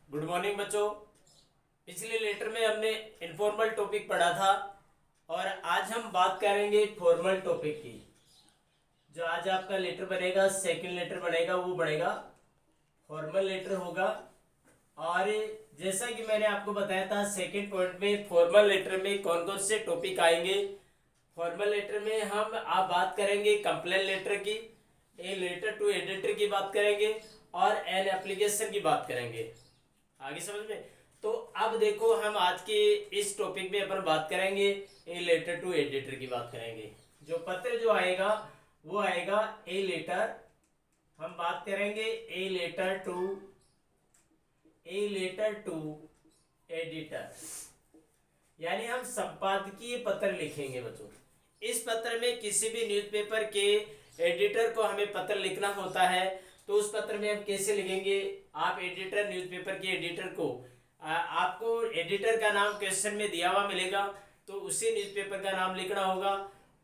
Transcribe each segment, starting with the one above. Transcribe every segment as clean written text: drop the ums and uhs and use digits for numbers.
Good morning बच्चों। पिछले letter में हमने इनफॉर्मल टॉपिक पढ़ा था और आज हम बात करेंगे फॉर्मल टॉपिक की। जो आज आपका लेटर बनेगा, सेकंड लेटर बनेगा, वो बनेगा फॉर्मल लेटर होगा। और जैसा कि मैंने आपको बताया था सेकंड पॉइंट में, फॉर्मल लेटर में कौन कौन से टॉपिक आएंगे। फॉर्मल लेटर में हम आप बात करेंगे कंप्लेन लेटर की, ए लेटर टू एडिटर की बात करेंगे और एन एप्लीकेशन की बात करेंगे। आगे समझ में। तो अब देखो, हम आज के इस टॉपिक में अपन बात करेंगे ए लेटर टू एडिटर की बात करेंगे। जो पत्र जो आएगा वो आएगा ए लेटर। हम बात करेंगे ए लेटर टू एडिटर, यानी हम संपादकीय पत्र लिखेंगे बच्चों। इस पत्र में किसी भी न्यूज़पेपर के एडिटर को हमें पत्र लिखना होता है, तो उस पत्र में हम कैसे लिखेंगे। आप एडिटर, न्यूज़पेपर के एडिटर को आपको एडिटर का नाम क्वेश्चन में दिया हुआ मिलेगा, तो उसी न्यूज़पेपर का नाम लिखना होगा।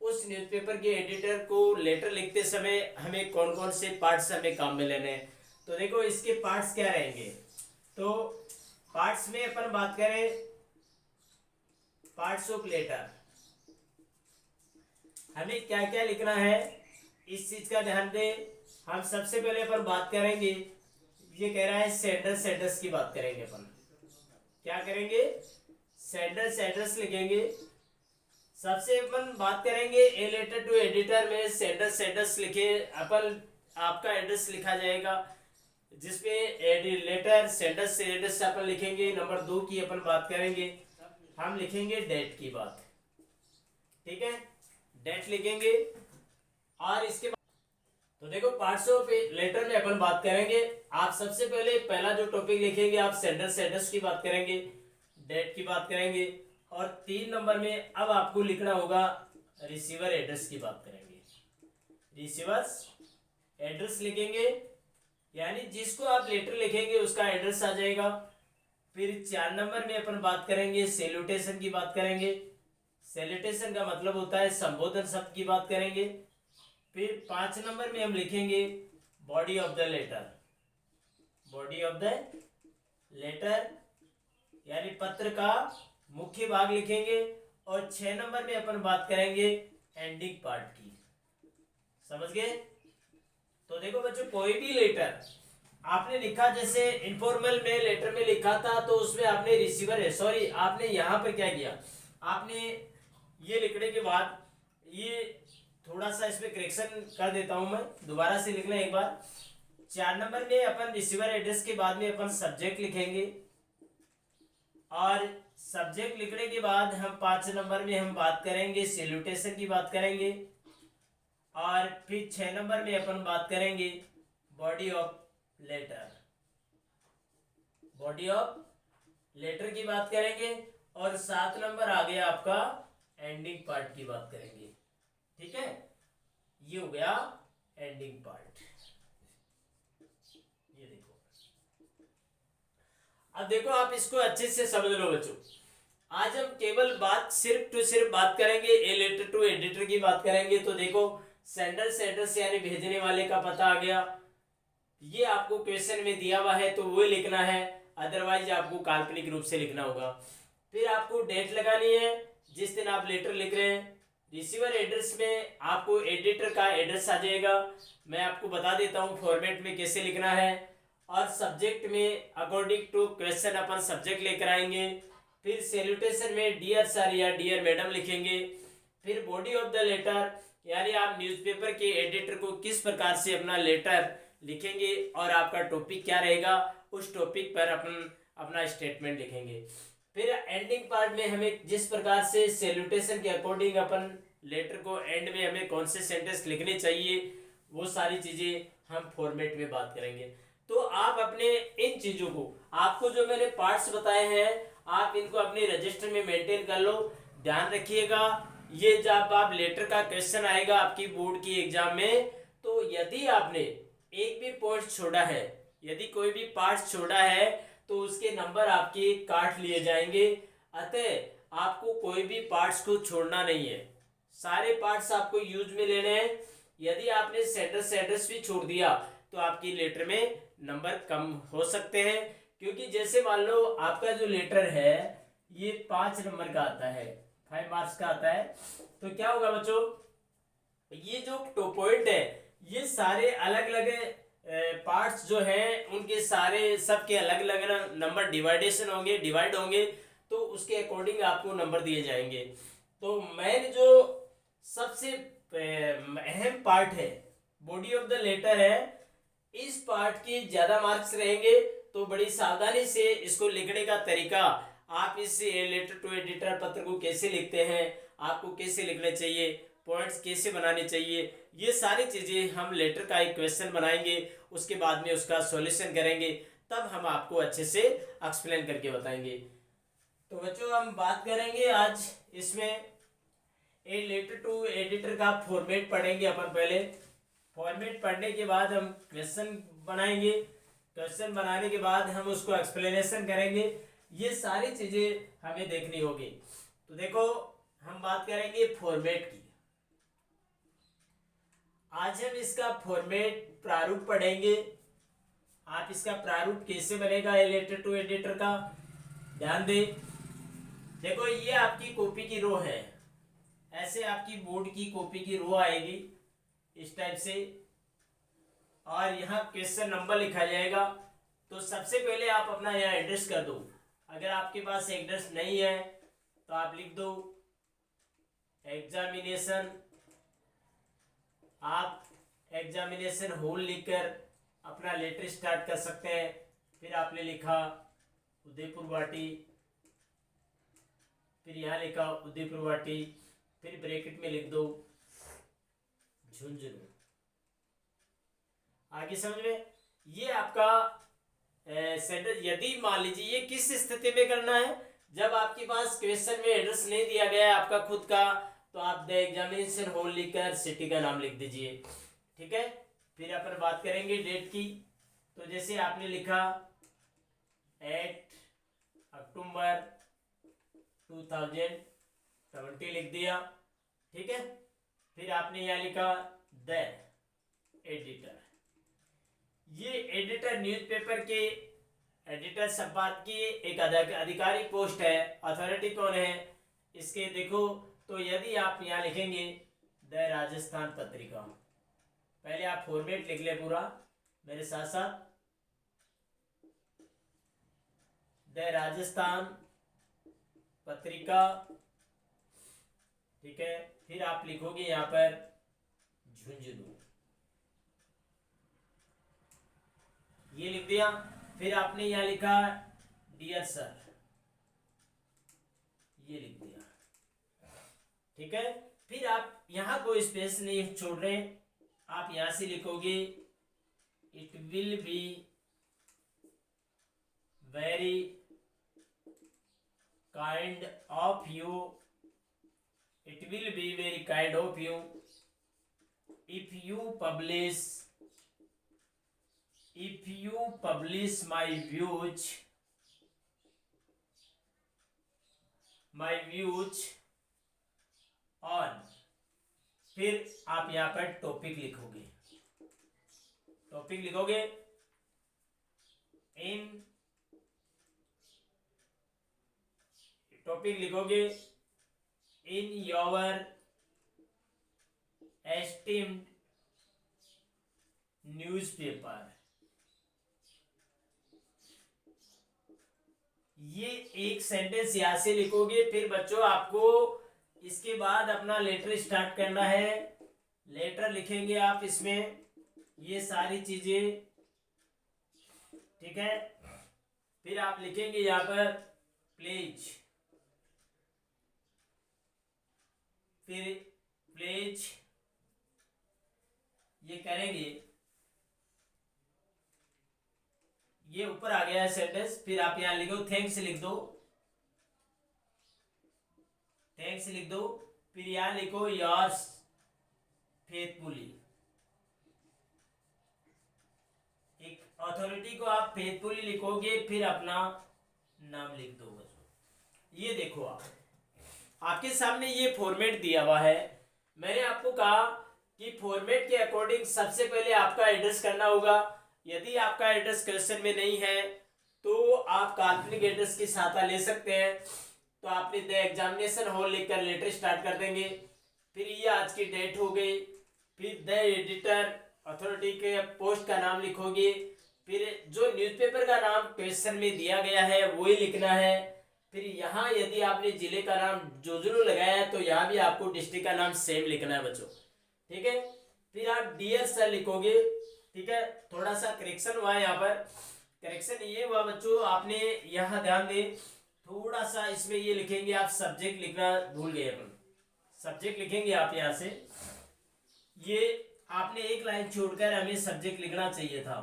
उस न्यूज़पेपर के एडिटर को लेटर लिखते समय हमें कौन कौन से पार्ट्स हमें काम में लेने हैं। तो देखो इसके पार्ट्स क्या रहेंगे। तो पार्ट्स में अपन बात करें पार्ट्स ऑफ लेटर, हमें क्या क्या लिखना है इस चीज का ध्यान दें। हम सबसे पहले अपन बात करेंगे, ये कह रहा है सेंडर्स एड्रेस की बात करेंगे। अपन क्या करेंगे, सेंडर्स एड्रेस लिखेंगे। सबसे अपन बात करेंगे ए लेटर टू एडिटर में सेंडर्स एड्रेस लिखे अपन, आपका एड्रेस लिखा जाएगा जिसमें लेटर सेंडर्स एड्रेस अपन लिखेंगे। नंबर 2 की अपन बात करेंगे, हम लिखेंगे डेट की बात, ठीक है, डेट लिखेंगे। और इसके बाद तो देखो पार्ट्स ऑफ लेटर में अपन बात करेंगे। आप सबसे पहले पहला जो टॉपिक लिखेंगे आप सेंडर्स एड्रेस की बात करेंगे, डेट की बात करेंगे, और 3 नंबर में अब आपको लिखना होगा रिसीवर एड्रेस की बात करेंगे। रिसीवर्स एड्रेस लिखेंगे, यानी जिसको आप लेटर लिखेंगे उसका एड्रेस आ जाएगा। फिर 4 नंबर में अपन बात करेंगे सैल्यूटेशन की बात करेंगे। सैल्यूटेशन का मतलब होता है संबोधन शब्द की बात करेंगे। फिर 5 नंबर में हम लिखेंगे body of the letter, body of the letter यानी पत्र का मुख्य भाग लिखेंगे। और 6 नंबर में अपन बात करेंगे एंडिंग पार्ट की। समझ गए। तो देखो बच्चों, कोई भी लेटर आपने लिखा, जैसे इनफॉर्मल में लेटर में लिखा था तो उसमें आपने रिसीवर है, सॉरी आपने यहाँ पर क्या किया, आपने ये लिखने के बाद ये थोड़ा सा इसमें करेक्शन कर देता हूं मैं, दोबारा से लिखना एक बार। 4 नंबर में अपन रिसीवर एड्रेस के बाद में अपन सब्जेक्ट लिखेंगे, और सब्जेक्ट लिखने के बाद हम 5 नंबर में हम बात करेंगे सैल्यूटेशन की बात करेंगे। और फिर 6 नंबर में अपन बात करेंगे body of letter, body of letter की बात करेंगे। और 7 नंबर आ गया आपका एंडिंग पार्ट की बात करेंगे, ठीक है। ये हो गया एंडिंग पार्ट। ये देखो, अब देखो आप इसको अच्छे से समझ लो बच्चों। आज हम केवल बात सिर्फ टू सिर्फ बात करेंगे ए लेटर टू एडिटर की बात करेंगे। तो देखो सेंडर्स एड्रेस यानी भेजने वाले का पता आ गया, ये आपको क्वेश्चन में दिया हुआ है तो वो लिखना है, अदरवाइज आपको काल्पनिक रूप से लिखना होगा। फिर आपको डेट लगानी है जिस दिन आप लेटर लिख रहे हैं। रिसीवर एड्रेस में आपको एडिटर का एड्रेस आ जाएगा, मैं आपको बता देता हूँ फॉर्मेट में कैसे लिखना है। और सब्जेक्ट में अकॉर्डिंग टू क्वेश्चन अपन सब्जेक्ट लेकर आएंगे। फिर सैल्यूटेशन में डियर सर या डियर मैडम लिखेंगे। फिर बॉडी ऑफ द लेटर, यानी आप न्यूज़पेपर के एडिटर को किस प्रकार से अपना लेटर लिखेंगे और आपका टॉपिक क्या रहेगा, उस टॉपिक पर अपन अपना स्टेटमेंट लिखेंगे। फिर एंडिंग पार्ट में हमें जिस प्रकार से सैल्यूटेशन के अकॉर्डिंग अपन लेटर को एंड में हमें कौन से सेंटेंस लिखने चाहिए, वो सारी चीजें हम फॉर्मेट में बात करेंगे। तो आप अपने इन चीजों को, आपको जो मैंने पार्ट्स बताए हैं, आप इनको अपने रजिस्टर में मेंटेन कर लो। ध्यान रखिएगा, ये जब आप लेटर का क्वेश्चन आएगा आपकी बोर्ड की एग्जाम में, तो यदि आपने एक भी पॉइंट छोड़ा है, यदि कोई भी पार्ट छोड़ा है, तो उसके नंबर आपके काट लिए जाएंगे। अतः आपको कोई भी पार्ट्स को छोड़ना नहीं है, सारे पार्ट्स आपको यूज में लेने हैं। यदि आपने सेंडर्स एड्रेस भी छोड़ दिया तो आपकी लेटर में नंबर कम हो सकते हैं, क्योंकि जैसे मान लो आपका जो लेटर है ये 5 नंबर का आता है, 5 मार्क्स का आता है, तो क्या होगा बच्चों, ये जो टोपोइड है ये सारे अलग अलग पार्ट्स जो हैं उनके सारे सबके अलग अलग नंबर डिवाइडेशन होंगे, डिवाइड होंगे, तो उसके अकॉर्डिंग आपको नंबर दिए जाएंगे। तो मेन जो सबसे अहम पार्ट है, बॉडी ऑफ द लेटर है, इस पार्ट के ज्यादा मार्क्स रहेंगे। तो बड़ी सावधानी से इसको लिखने का तरीका, आप इस लेटर टू एडिटर पत्र को कैसे लिखते हैं, आपको कैसे लिखना चाहिए, पॉइंट्स कैसे बनाने चाहिए, ये सारी चीजें हम लेटर का एक क्वेश्चन बनाएंगे, उसके बाद में उसका सॉल्यूशन करेंगे, तब हम आपको अच्छे से एक्सप्लेन करके बताएंगे। तो बच्चों हम बात करेंगे आज इसमें ए लेटर टू एडिटर का फॉर्मेट पढ़ेंगे अपन पहले। फॉर्मेट पढ़ने के बाद हम क्वेश्चन बनाएंगे, क्वेश्चन बनाने के बाद हम उसको एक्सप्लेनेशन करेंगे, ये सारी चीजें हमें देखनी होगी। तो देखो हम बात करेंगे फॉर्मेट की। आज हम इसका फॉर्मेट प्रारूप पढ़ेंगे। आप इसका प्रारूप कैसे बनेगा ए लेटर टू एडिटर का, ध्यान दे। देखो ये आपकी कॉपी की रो है, ऐसे आपकी बोर्ड की कॉपी की रो आएगी इस टाइप से, और यहाँ क्वेश्चन नंबर लिखा जाएगा। तो सबसे पहले आप अपना यहाँ एड्रेस कर दो। अगर आपके पास एड्रेस नहीं है तो आप लिख दो एग्जामिनेशन, आप एग्जामिनेशन हॉल लिखकर अपना लेटर स्टार्ट कर सकते हैं। फिर आपने लिखा उदयपुर वाटी, फिर यहाँ लिखा उदयपुर वाटी, फिर ब्रैकेट में लिख दो झुंझुनू। आगे समझ में, ये आपका सेंटेंस। यदि मान लीजिए ये किस स्थिति में करना है, जब आपके पास क्वेश्चन में एड्रेस नहीं दिया गया है आपका खुद का, तो आप द एग्जामिनेशन हॉल लिखकर सिटी का नाम लिख दीजिए, ठीक है। फिर अपन बात करेंगे डेट की। तो जैसे आपने लिखा 8 अक्टूबर 2020 लिख दिया, ठीक है। फिर आपने यहाँ लिखा द एडिटर। ये एडिटर न्यूज़पेपर के एडिटर संपादकीय एक अधिकारी पोस्ट है, अथॉरिटी कौन है इसके, देखो। तो यदि आप यहाँ लिखेंगे द राजस्थान पत्रिका, पहले आप फॉर्मेट लिख ले पूरा मेरे साथ साथ, द राजस्थान पत्रिका, ठीक है। फिर आप लिखोगे यहाँ पर झुंझुनू, ये लिख दिया। फिर आपने यहाँ लिखा डियर सर, ये लिख दिया, ठीक है। फिर आप यहाँ कोई स्पेस नहीं छोड़ रहे, आप यहां से लिखोगे it will be very kind of you, it will be very kind of you if you publish my views on, फिर आप यहां पर टॉपिक लिखोगे, टॉपिक लिखोगे इन, टॉपिक लिखोगे इन योर एस्टीम्ड न्यूज़पेपर। ये एक सेंटेंस यहां से लिखोगे। फिर बच्चों आपको इसके बाद अपना लेटर स्टार्ट करना है। लेटर लिखेंगे आप इसमें ये सारी चीजें, ठीक है। फिर आप लिखेंगे यहां पर प्लीज, फिर प्लीज ये करेंगे, ये ऊपर आ गया है सेंटेंस। फिर आप यहां लिखो थैंक्स लिख दो, थैंक्स लिख दो। फिर यहां लिखो योर्स फेथफुली, एक अथॉरिटी को आप फेथफुली लिखोगे, फिर अपना नाम लिख दो बच्चों। ये देखो आप आपके सामने ये फॉर्मेट दिया हुआ है। मैंने आपको कहा कि फॉर्मेट के अकॉर्डिंग सबसे पहले आपका एड्रेस करना होगा। यदि आपका एड्रेस क्वेश्चन में नहीं है तो आप काल्पनिक एड्रेस की सहायता ले सकते हैं। तो आपने द एग्जामिनेशन हॉल लिखकर लेटर स्टार्ट कर देंगे। फिर ये आज की डेट हो गई। फिर द एडिटर अथॉरिटी के पोस्ट का नाम लिखोगे। फिर जो न्यूज़पेपर का नाम क्वेश्चन में दिया गया है वही लिखना है। फिर यहाँ यदि आपने जिले का नाम जोजलू लगाया है तो यहाँ भी आपको डिस्ट्रिक्ट का नाम सेम लिखना है बच्चों, ठीक है। फिर आप डियर सर लिखोगे, ठीक है। थोड़ा सा करेक्शन हुआ है यहाँ पर। करेक्शन ये हुआ बच्चों, आपने यहाँ ध्यान दें, थोड़ा सा इसमें ये लिखेंगे आप सब्जेक्ट लिखना भूल गए अपन। सब्जेक्ट लिखेंगे आप यहाँ से, ये आपने एक लाइन छोड़कर हमें सब्जेक्ट लिखना चाहिए था।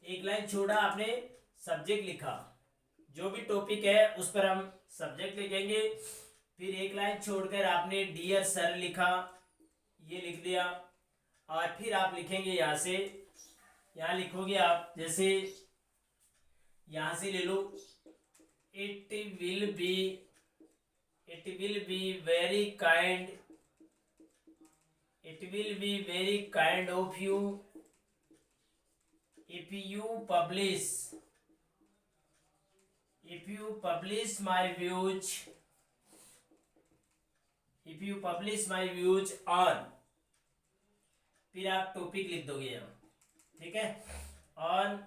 एक लाइन छोड़ा आपने, सब्जेक्ट लिखा। जो भी टॉपिक है उस पर हम सब्जेक्ट लिखेंगे। फिर एक लाइन छोड़कर आपने डियर सर लिखा, ये लिख दिया। और फिर आप लिखेंगे यहाँ से, यहाँ लिखोगे आप जैसे यहाँ से ले लो, it will be very kind, it will be very kind of you if you publish my views on, फिर आप टॉपिक लिख दोगे यहाँ, ठीक है। On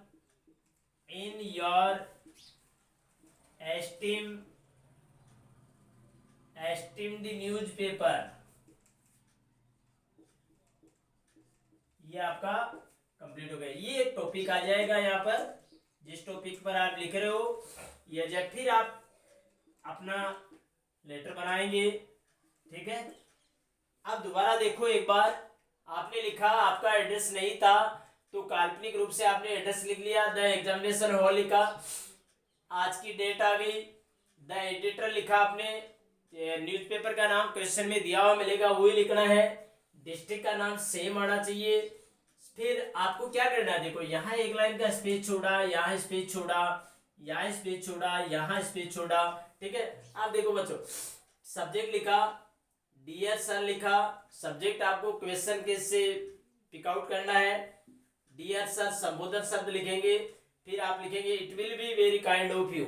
in your esteemed newspaper, ये आपका कंप्लीट हो गया। ये एक टॉपिक आ जाएगा यहाँ पर, जिस टॉपिक पर आप लिख रहे हो ये जब फिर आप अपना लेटर बनाएंगे, ठीक है। अब दोबारा देखो एक बार, आपने लिखा आपका एड्रेस नहीं था तो काल्पनिक रूप से आपने एड्रेस लिख लिया, द एग्जामिनेशन हॉल लिखा, आज की डेट आ गई, द एडिटर लिखा आपने, न्यूज़पेपर का नाम क्वेश्चन में दिया हुआ मिलेगा वही लिखना है, डिस्ट्रिक्ट का नाम सेम आना चाहिए। फिर आपको क्या करना है, देखो यहाँ एक लाइन का स्पेस छोड़ा, यहाँ स्पेस छोड़ा, यहाँ स्पेस छोड़ा, यहाँ स्पेस छोड़ा, ठीक है। आप देखो बच्चों, सब्जेक्ट लिखा, डियर सर लिखा, सब्जेक्ट आपको क्वेश्चन के से पिक आउट करना है, डियर सर संबोधन शब्द लिखेंगे, फिर आप लिखेंगे it will be very kind of you,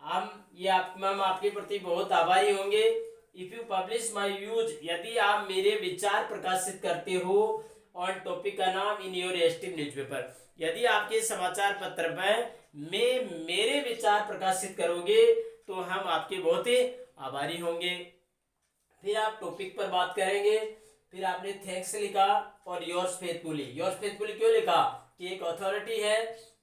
हम आपके प्रति बहुत आभारी होंगे। If you publish my views, यदि आप मेरे विचार प्रकाशित करते हो ऑन टॉपिक का नाम इन योर एस्टीम न्यूज़पेपर, यदि आपके समाचार पत्र में मेरे विचार प्रकाशित करोगे तो हम आपके बहुत ही आभारी होंगे। फिर आप टॉपिक पर बात करेंगे, फिर आपने थैंक्स लिखा और योर्स फेथफुली, योर्स फेथफुली क्यों लिखा कि एक अथॉरिटी है,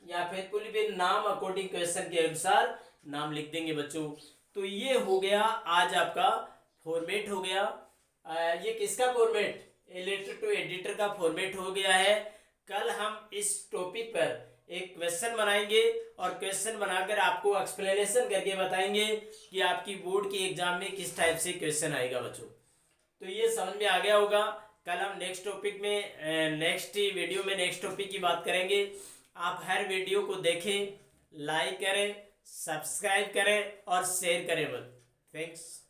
या फेथफुली भी नाम अकॉर्डिंग क्वेश्चन के अनुसार नाम लिख देंगे बच्चों। तो ये हो गया आज आपका फॉर्मेट हो गया। ये किसका format, a letter to editor का फॉर्मेट हो गया है। कल हम इस टॉपिक पर एक क्वेश्चन बनाएंगे और क्वेश्चन बनाकर आपको एक्सप्लेनेशन करके बताएंगे कि आपकी बोर्ड की एग्जाम में किस टाइप से क्वेश्चन आएगा बच्चों। तो ये समझ में आ गया होगा। कल हम नेक्स्ट टॉपिक में नेक्स्ट वीडियो में नेक्स्ट टॉपिक की बात करेंगे। आप हर वीडियो को देखें, लाइक करें, सब्सक्राइब करें और शेयर करें। थैंक्स।